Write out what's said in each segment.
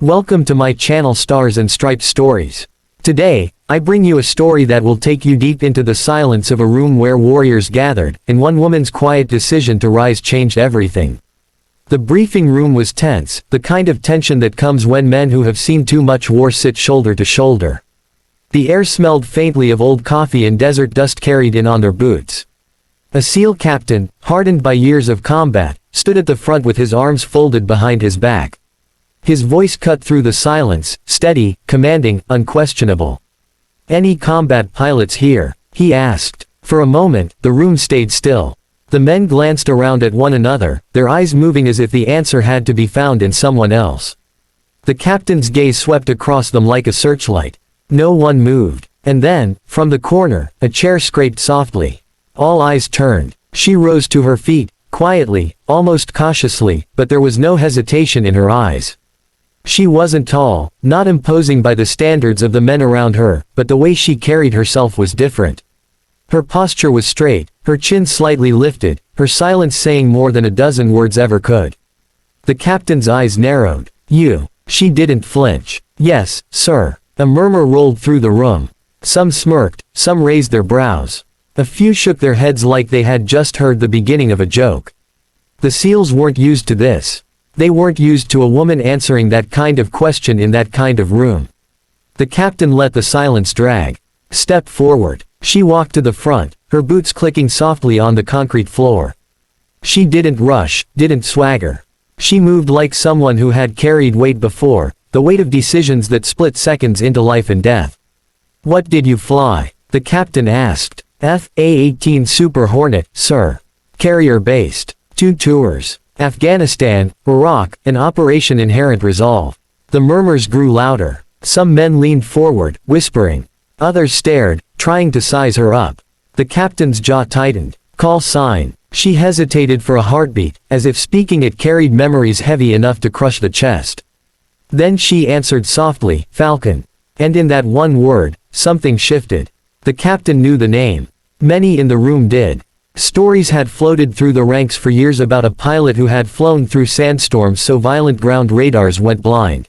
Welcome to my channel Stars and Stripes Stories. Today, I bring you a story that will take you deep into the silence of a room where warriors gathered, and one woman's quiet decision to rise changed everything. The briefing room was tense, the kind of tension that comes when men who have seen too much war sit shoulder to shoulder. The air smelled faintly of old coffee and desert dust carried in on their boots. A SEAL captain, hardened by years of combat, stood at the front with his arms folded behind his back. His voice cut through the silence, steady, commanding, unquestionable. "Any combat pilots here?" he asked. For a moment, the room stayed still. The men glanced around at one another, their eyes moving as if the answer had to be found in someone else. The captain's gaze swept across them like a searchlight. No one moved. And then, from the corner, a chair scraped softly. All eyes turned. She rose to her feet, quietly, almost cautiously, but there was no hesitation in her eyes. She wasn't tall, not imposing by the standards of the men around her, but the way she carried herself was different. Her posture was straight, her chin slightly lifted, her silence saying more than a dozen words ever could. The captain's eyes narrowed. "You." She didn't flinch. "Yes, sir." A murmur rolled through the room. Some smirked, some raised their brows. A few shook their heads like they had just heard the beginning of a joke. The SEALs weren't used to this. They weren't used to a woman answering that kind of question in that kind of room. The captain let the silence drag. "Step forward." She walked to the front, her boots clicking softly on the concrete floor. She didn't rush, didn't swagger. She moved like someone who had carried weight before, the weight of decisions that split seconds into life and death. "What did you fly?" the captain asked. "F/A-18 Super Hornet, sir. Carrier-based. 2 tours. Afghanistan, Iraq, an Operation Inherent Resolve." The murmurs grew louder. Some men leaned forward, whispering. Others stared, trying to size her up. The captain's jaw tightened. "Call sign." She hesitated for a heartbeat, as if speaking it carried memories heavy enough to crush the chest. Then she answered softly, "Falcon." And in that one word, something shifted. The captain knew the name. Many in the room did. Stories had floated through the ranks for years about a pilot who had flown through sandstorms so violent ground radars went blind.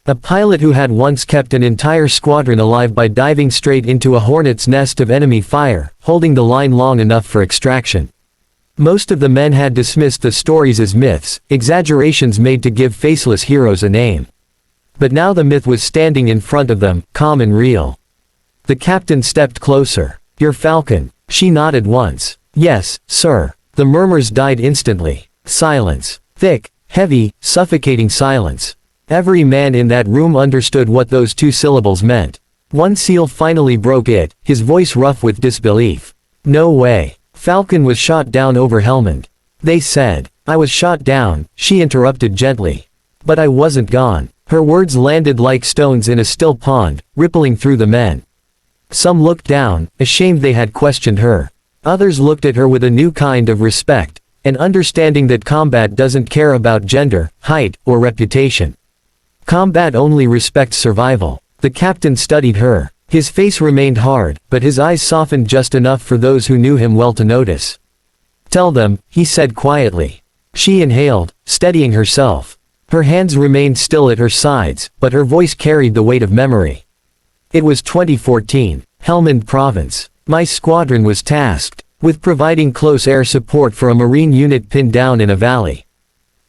A pilot who had once kept an entire squadron alive by diving straight into a hornet's nest of enemy fire, holding the line long enough for extraction. Most of the men had dismissed the stories as myths, exaggerations made to give faceless heroes a name. But now the myth was standing in front of them, calm and real. The captain stepped closer. "You're Falcon." She nodded once. "Yes, sir." The murmurs died instantly. Silence. Thick, heavy, suffocating silence. Every man in that room understood what those 2 syllables meant. One SEAL finally broke it, his voice rough with disbelief. "No way. Falcon was shot down over Helmand." They said. "I was shot down," she interrupted gently. "But I wasn't gone." Her words landed like stones in a still pond, rippling through the men. Some looked down, ashamed they had questioned her. Others looked at her with a new kind of respect, an understanding that combat doesn't care about gender, height, or reputation. Combat only respects survival. The captain studied her. His face remained hard, but his eyes softened just enough for those who knew him well to notice. "Tell them," he said quietly. She inhaled, steadying herself. Her hands remained still at her sides, but her voice carried the weight of memory. "It was 2014, Helmand Province. My squadron was tasked with providing close air support for a Marine unit pinned down in a valley.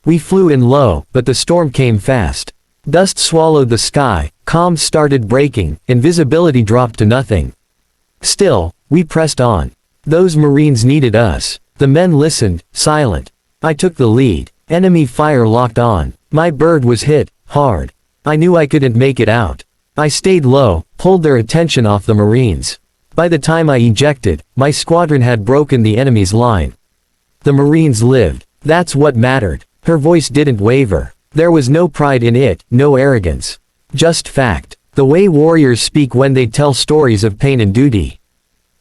We flew in low, but the storm came fast. Dust swallowed the sky, comms started breaking, and visibility dropped to nothing. Still, we pressed on. Those Marines needed us." The men listened, silent. "I took the lead. Enemy fire locked on. My bird was hit, hard. I knew I couldn't make it out. I stayed low, pulled their attention off the Marines. By the time I ejected, my squadron had broken the enemy's line. The Marines lived. That's what mattered." Her voice didn't waver. There was no pride in it, no arrogance. Just fact. The way warriors speak when they tell stories of pain and duty.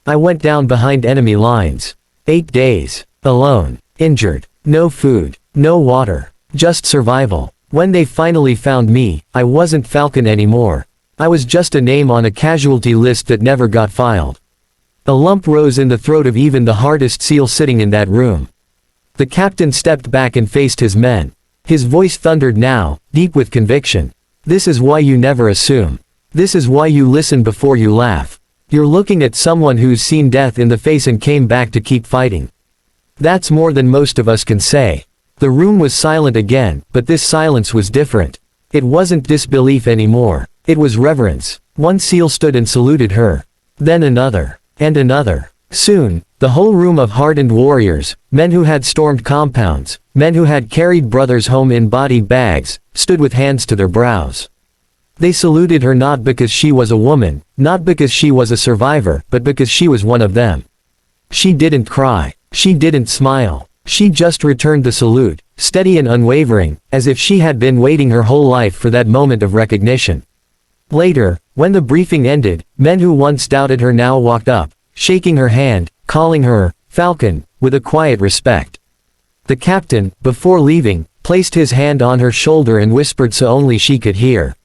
"I went down behind enemy lines. 8 days. Alone. Injured. No food. No water. Just survival. When they finally found me, I wasn't Falcon anymore. I was just a name on a casualty list that never got filed." A lump rose in the throat of even the hardest SEAL sitting in that room. The captain stepped back and faced his men. His voice thundered now, deep with conviction. This is why you never assume. This is why you listen before you laugh. You're looking at someone who's seen death in the face and came back to keep fighting. That's more than most of us can say. The room was silent again, but this silence was different. It wasn't disbelief anymore. It was reverence. One seal stood and saluted her. Then another. And another. Soon, the whole room of hardened warriors, men who had stormed compounds, men who had carried brothers home in body bags, stood with hands to their brows. They saluted her not because she was a woman, not because she was a survivor, but because she was one of them. She didn't cry. She didn't smile. She just returned the salute, steady and unwavering, as if she had been waiting her whole life for that moment of recognition. Later, when the briefing ended, men who once doubted her now walked up, shaking her hand, calling her Falcon, with a quiet respect. The captain, before leaving, placed his hand on her shoulder and whispered so only she could hear.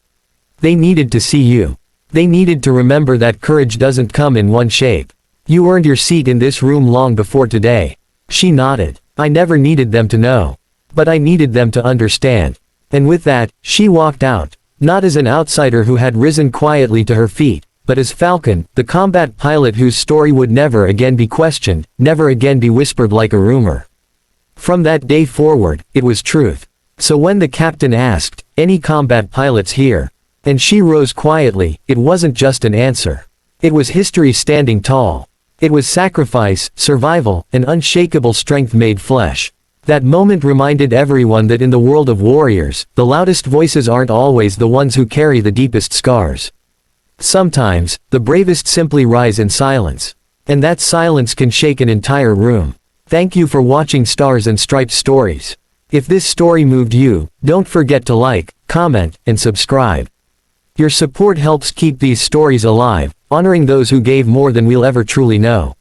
They needed to see you. They needed to remember that courage doesn't come in one shape. You earned your seat in this room long before today. She nodded. I never needed them to know. But I needed them to understand. And with that, she walked out, not as an outsider who had risen quietly to her feet, but as Falcon, the combat pilot whose story would never again be questioned, never again be whispered like a rumor. From that day forward, it was truth. So when the captain asked, "Any combat pilots here?" and she rose quietly, it wasn't just an answer. It was history standing tall. It was sacrifice, survival, and unshakable strength made flesh. That moment reminded everyone that in the world of warriors, the loudest voices aren't always the ones who carry the deepest scars. Sometimes, the bravest simply rise in silence. And that silence can shake an entire room. Thank you for watching Stars and Stripes Stories. If this story moved you, don't forget to like, comment, and subscribe. Your support helps keep these stories alive, honoring those who gave more than we'll ever truly know.